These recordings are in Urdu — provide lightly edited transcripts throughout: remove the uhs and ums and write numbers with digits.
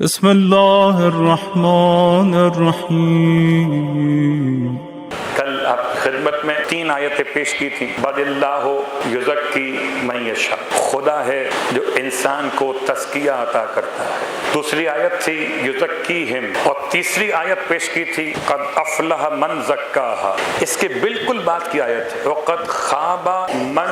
بسم اللہ الرحمن الرحیم۔ کل آپ خدمت میں 3 آیتیں پیش کی تھیں۔ بل اللہ یزکی من یشاء، خدا ہے جو انسان کو تزکیہ عطا کرتا ہے۔ دوسری آیت تھی یزکیہم، اور تیسری آیت پیش کی تھی قد افلح من زکاہا۔ اس کے بالکل بعد کی آیت ہے وقد خاب من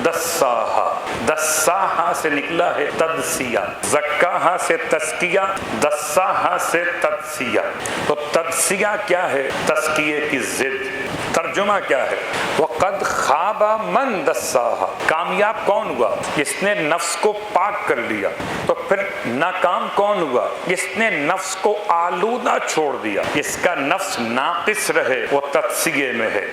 دساہا۔ دساہا سے نکلا ہے تدسیہ، زکاہا سے تزکیہ، دساہا سے تدسیہ۔ تو تدسیہ کیا ہے؟ تزکیے کی ضد۔ ترجمہ کیا ہے؟ وقد خاب من دساہا، کامیاب کون ہوا؟ جس نے نفس کو پاک کر لیا۔ تو پھر ناکام کون ہوا؟ جس نے نفس کو آلودہ چھوڑ دیا۔ جس کا نفس ناقص رہے وہ تدسیے میں ہے،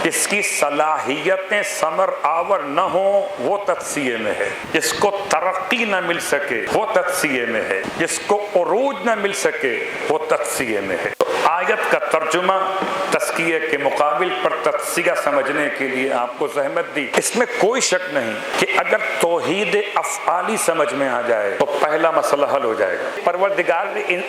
جس کی صلاحیتیں ثمر آور نہ ہوں وہ تدسیے میں ہے، جس کو ترقی نہ مل سکے وہ تدسیے میں ہے، جس کو عروج نہ مل سکے وہ تدسیے میں ہے۔ تو آیت کا ترجمہ تزکیے کے مقابل پر تدسیہ سمجھنے کے لیے آپ کو زحمت دی۔ اس میں کوئی شک نہیں کہ اگر توحید افعالی سمجھ میں آ جائے تو پہلا مسئلہ حل ہو جائے گا۔ پروردگار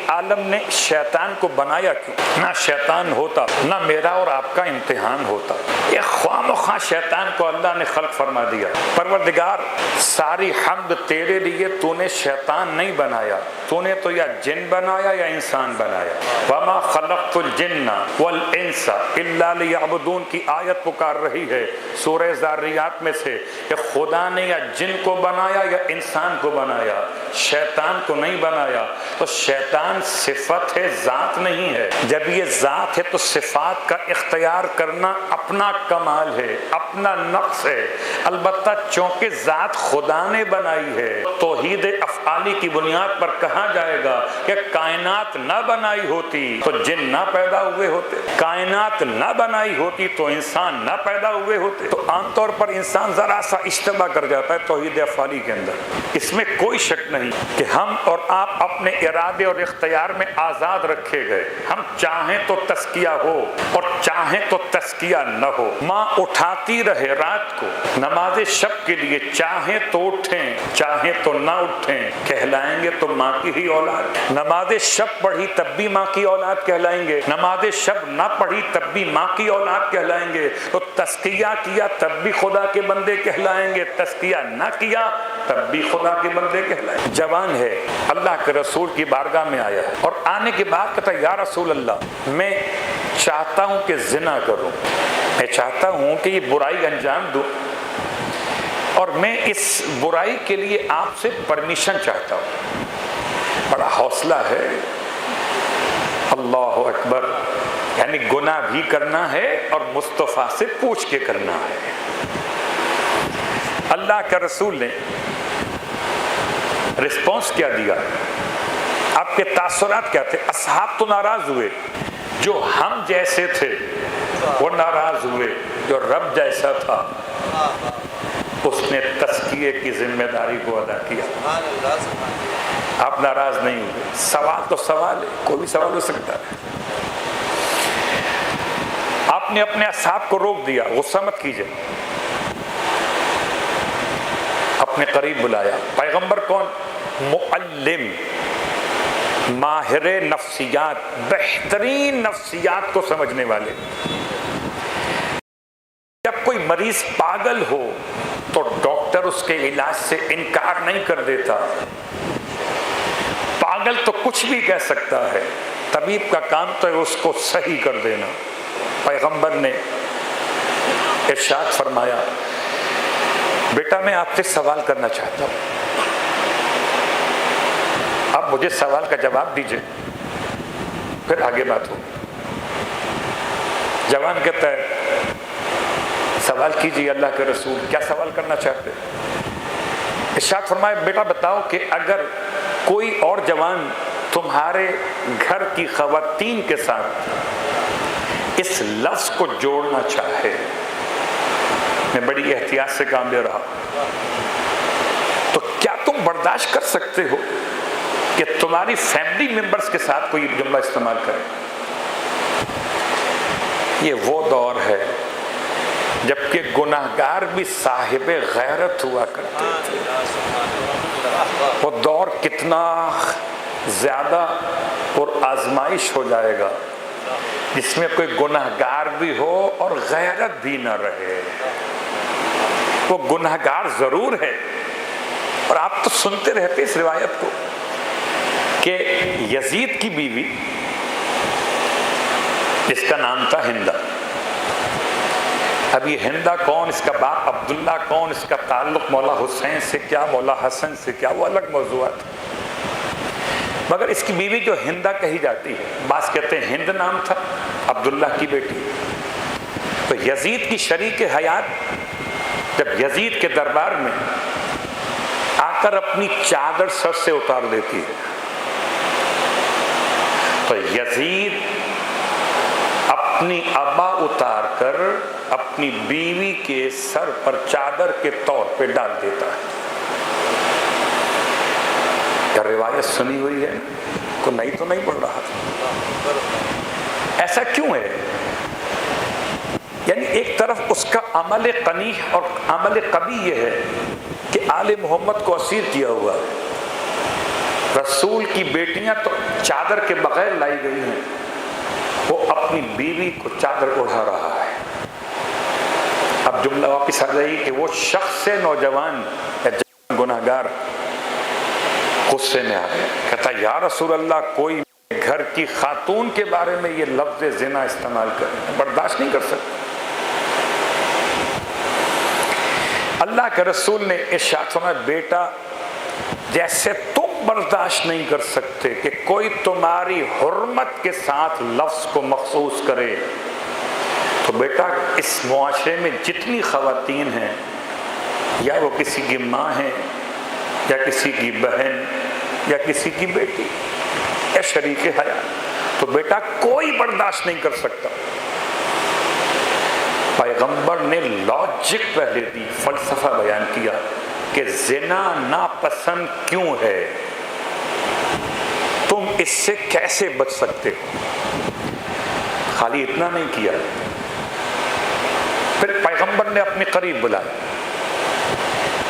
عالم نے شیطان کو بنایا کیوں؟ نہ شیطان ہوتا نہ میرا اور آپ کا امتحان ہوتا۔ یہ خواہ مخواہ شیطان کو اللہ نے خلق فرما دیا۔ پروردگار ساری حمد تیرے لیے، تو نے شیطان نہیں بنایا، تو نے تو یا جن بنایا یا انسان بنایا۔ وما خلقت الجن والانس الا لیعبدون کی آیت پکار رہی ہے سورہ ذاریات میں سے کہ خدا نے یا جن کو بنایا یا انسان کو بنایا، شیطان کو نہیں بنایا۔ تو شیطان صفت ہے، ذات نہیں ہے۔ جب یہ ذات ہے تو صفات کا اختیار کرنا اپنا کمال ہے، اپنا نقص ہے۔ البتہ چونکہ ذات خدا نے بنائی ہے، توحید افعالی کی بنیاد پر کہا جائے گا کہ کائنات نہ بنائی ہوتی تو جن نہ پیدا ہوئے ہوتے، کائنات نہ بنائی ہوتی تو انسان نہ پیدا ہوئے ہوتے۔ تو عام طور پر انسان ذرا سا اشتباہ کر جاتا ہے توحید افعالی کے اندر۔ اس میں کوئی شک نہیں کہ ہم اور آپ اپنے ارادے اور اختیار میں آزاد رکھے گئے۔ ہم چاہیں تو تزکیہ ہو اور چاہیں تو تزکیہ نہ ہو۔ ماں اٹھاتی رہے رات کو نماز شب کے لیے، چاہیں تو اٹھیں چاہیں تو نہ اٹھیں، کہلائیں گے تو ماں کی ہی اولاد۔ نماز شب پڑھی تب بھی ماں کی اولاد کہلائیں گے، نماز شب نہ پڑھی تب بھی ماں کی اولاد کہلائیں گے۔ تو تزکیہ کیا تب بھی خدا کے بندے کہلائیں گے، تزکیہ نہ کیا تب بھی خدا کے بندے کہلائیں گے۔ جوان ہے، اللہ کے رسول کی بارگاہ میں آیا ہے اور آنے کے بعد کہتا ہے یا رسول اللہ، میں چاہتا ہوں کہ زنا کروں، میں چاہتا ہوں کہ یہ برائی انجام دوں، اور میں اس برائی کے لیے آپ سے پرمیشن چاہتا ہوں۔ بڑا حوصلہ ہے، اللہ اکبر، یعنی گناہ بھی کرنا ہے اور مصطفیٰ سے پوچھ کے کرنا ہے۔ اللہ کے رسول نے رسپانس کیا دیا؟ آپ کے تاثرات کیا تھے؟ اصحاب تو ناراض ہوئے، جو ہم جیسے تھے وہ ناراض ہوئے، جو رب جیسا تھا اس نے تزکیے کی ذمہ داری کو ادا کیا۔ آپ ناراض نہیں ہوئے۔ سوال تو سوال ہے، کوئی بھی سوال ہو سکتا ہے۔ آپ نے اپنے اصحاب کو روک دیا، غصہ مت کیجئے، اپنے قریب بلایا۔ پیغمبر کون؟ معلم، ماہر نفسیات، بہترین نفسیات کو سمجھنے والے۔ جب کوئی مریض پاگل ہو تو ڈاکٹر اس کے علاج سے انکار نہیں کر دیتا۔ پاگل تو کچھ بھی کہہ سکتا ہے، طبیب کا کام تو ہے اس کو صحیح کر دینا۔ پیغمبر نے ارشاد فرمایا بیٹا میں آپ سے سوال کرنا چاہتا ہوں، آپ مجھے سوال کا جواب دیجئے، پھر آگے بات ہو۔ جوان کہتا ہے سوال کیجیے اللہ کے رسول، کیا سوال کرنا چاہتے؟ ارشاد فرمایا بیٹا بتاؤ کہ اگر کوئی اور جوان تمہارے گھر کی خواتین کے ساتھ اس لفظ کو جوڑنا چاہے، میں بڑی احتیاط سے کام لے رہا، تو کیا تم برداشت کر سکتے ہو کہ تمہاری فیملی ممبرز کے ساتھ کوئی جملہ استعمال کرے؟ یہ وہ دور ہے جبکہ گناہگار بھی صاحب غیرت ہوا کرتے تھے۔ وہ دور کتنا زیادہ پر آزمائش ہو جائے گا جس میں کوئی گناہگار بھی ہو اور غیرت بھی نہ رہے. وہ گناہگار ضرور ہے، اور آپ تو سنتے رہتے اس روایت کو کہ یزید کی بیوی جس کا نام تھا ہندہ. اب یہ ہندہ کون، اس کا باپ عبداللہ کون، اس کا تعلق مولا حسین سے کیا، مولا حسن سے کیا، وہ الگ موضوعات. مگر اس کی بیوی جو ہندہ کہی جاتی ہے، بعض کہتے ہیں ہند نام تھا، عبداللہ کی بیٹی. تو یزید کی شریک حیات جب یزید کے دربار میں آ کر اپنی چادر سر سے اتار دیتی ہے، تو یزید اپنی عبا اتار کر اپنی بیوی کے سر پر چادر کے طور پہ ڈال دیتا ہے. کیا روایت سنی ہوئی ہے؟ تو نہیں پڑھ رہا. ایسا کیوں ہے؟ یعنی ایک طرف اس کا عمل قنیح اور عمل قبیح یہ ہے کہ آل محمد کو اسیر کیا ہوا ہے. رسول کی بیٹیاں تو چادر کے بغیر لائی گئی ہیں، وہ اپنی بیوی کو چادر اڑا رہا ہے. اب جملہ واپس آ جائے کہ وہ شخص سے نوجوان گناہگار غصے میں آ گیا، کہتا یا رسول اللہ کوئی گھر کی خاتون کے بارے میں یہ لفظ زنا استعمال کرے، برداشت نہیں کر سکتا. اللہ کے رسول نے ارشاد فرمایا بیٹا جیسے تم برداشت نہیں کر سکتے کہ کوئی تمہاری حرمت کے ساتھ لفظ کو مخصوص کرے، تو بیٹا اس معاشرے میں جتنی خواتین ہیں، یا وہ کسی کی ماں ہیں یا کسی کی بہن یا کسی کی بیٹی یا شریک حیات، تو بیٹا کوئی برداشت نہیں کر سکتا. پیغمبر نے لاجک پہلے دی، فلسفہ بیان کیا کہ زنا ناپسند کیوں ہے، تم اس سے کیسے بچ سکتے. خالی اتنا نہیں کیا، پھر پیغمبر نے اپنے قریب بلایا،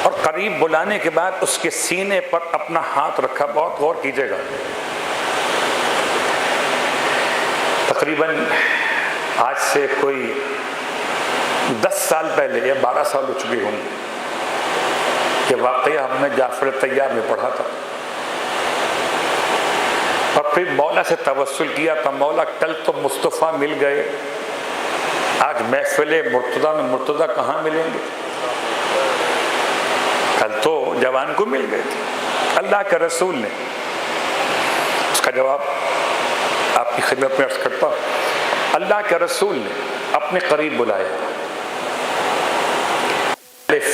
اور قریب بلانے کے بعد اس کے سینے پر اپنا ہاتھ رکھا. بہت غور کیجیے گا. تقریباً آج سے کوئی 10 سال پہلے یا 12 سال ہو چکے ہوں گے، یہ واقعہ ہم نے جعفر طیار میں پڑھا تھا، اور پھر مولا سے توسل کیا تھا، مولا کل تو مصطفیٰ مل گئے، آج محفل مرتضیٰ میں مرتضیٰ کہاں ملیں گے؟ کل تو جوان کو مل گئے تھے. اللہ کے رسول نے اس کا جواب آپ کی خدمت میں عرض کرتا ہوں. اللہ کے رسول نے اپنے قریب بلایا،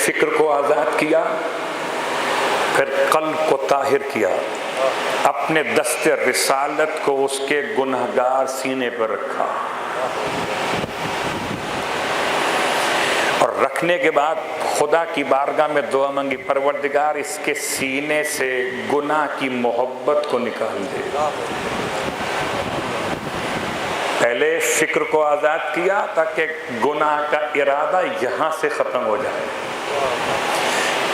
فکر کو آزاد کیا، پھر قلب کو طاہر کیا، اپنے دست رسالت کو اس کے گنہگار سینے پر رکھا، اور رکھنے کے بعد خدا کی بارگاہ میں دعا مانگی پروردگار اس کے سینے سے گناہ کی محبت کو نکال دے. پہلے فکر کو آزاد کیا تاکہ گناہ کا ارادہ یہاں سے ختم ہو جائے،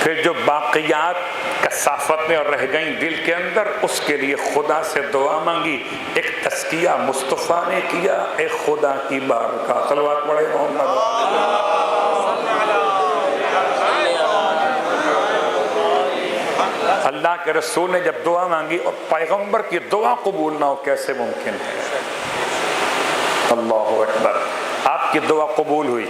پھر جو باقیات کثافت میں اور رہ گئیں دل کے اندر اس کے لیے خدا سے دعا مانگی. ایک تزکیہ مصطفیٰ نے کیا، ایک خدا کی بارگاہ. صلوات پڑھے محمد. اللہ کے رسول نے جب دعا مانگی اور پیغمبر کی دعا قبول نہ ہو کیسے ممکن ہے؟ اللہ اکبر. آپ کی دعا قبول ہوئی.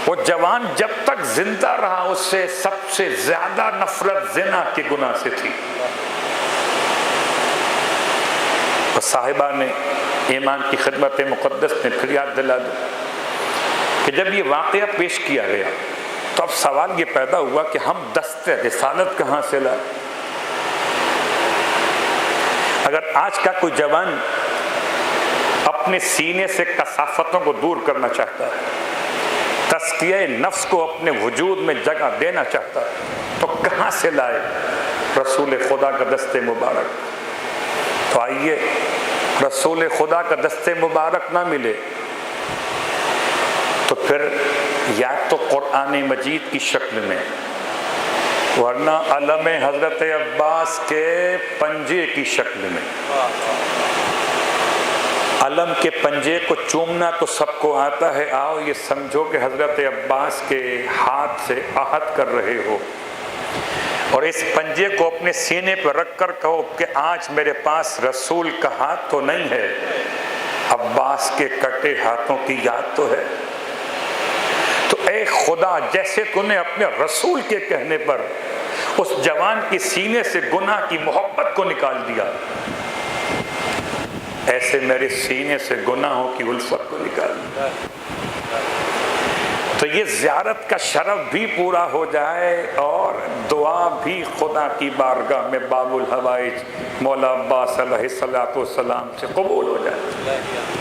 وہ جوان جب تک زندہ رہا اس سے سب سے زیادہ نفرت زنا کے گناہ سے تھی. صاحبہ نے ایمان کی خدمت مقدس نے پھر یاد دلا دی کہ جب یہ واقعہ پیش کیا گیا تو اب سوال یہ پیدا ہوا کہ ہم دست رسالت کہاں سے لائیں؟ اگر آج کا کوئی جوان اپنے سینے سے کثافتوں کو دور کرنا چاہتا ہے، تزکیہ نفس کو اپنے وجود میں جگہ دینا چاہتا ہے، تو کہاں سے لائے رسول خدا کا دست مبارک؟ تو آئیے رسول خدا کا دست مبارک نہ ملے تو پھر یا تو قرآن مجید کی شکل میں ورنہ علم حضرت عباس کے پنجے کی شکل میں. علم کے پنجے کو چومنا تو سب کو آتا ہے. آؤ یہ سمجھو کہ حضرت عباس کے ہاتھ سے عہد کر رہے ہو اور اس پنجے کو اپنے سینے پر رکھ کر کہو کہ آج میرے پاس رسول کا ہاتھ تو نہیں ہے، عباس کے کٹے ہاتھوں کی یاد تو ہے. تو اے خدا، جیسے تو نے اپنے رسول کے کہنے پر اس جوان کی سینے سے گناہ کی محبت کو نکال دیا، ایسے میرے سینے سے گناہوں کی الفت کو نکال دیا. تو یہ زیارت کا شرف بھی پورا ہو جائے اور دعا بھی خدا کی بارگاہ میں باب الحوائج مولا عباس علیہ الصلوۃ والسلام سے قبول ہو جائے.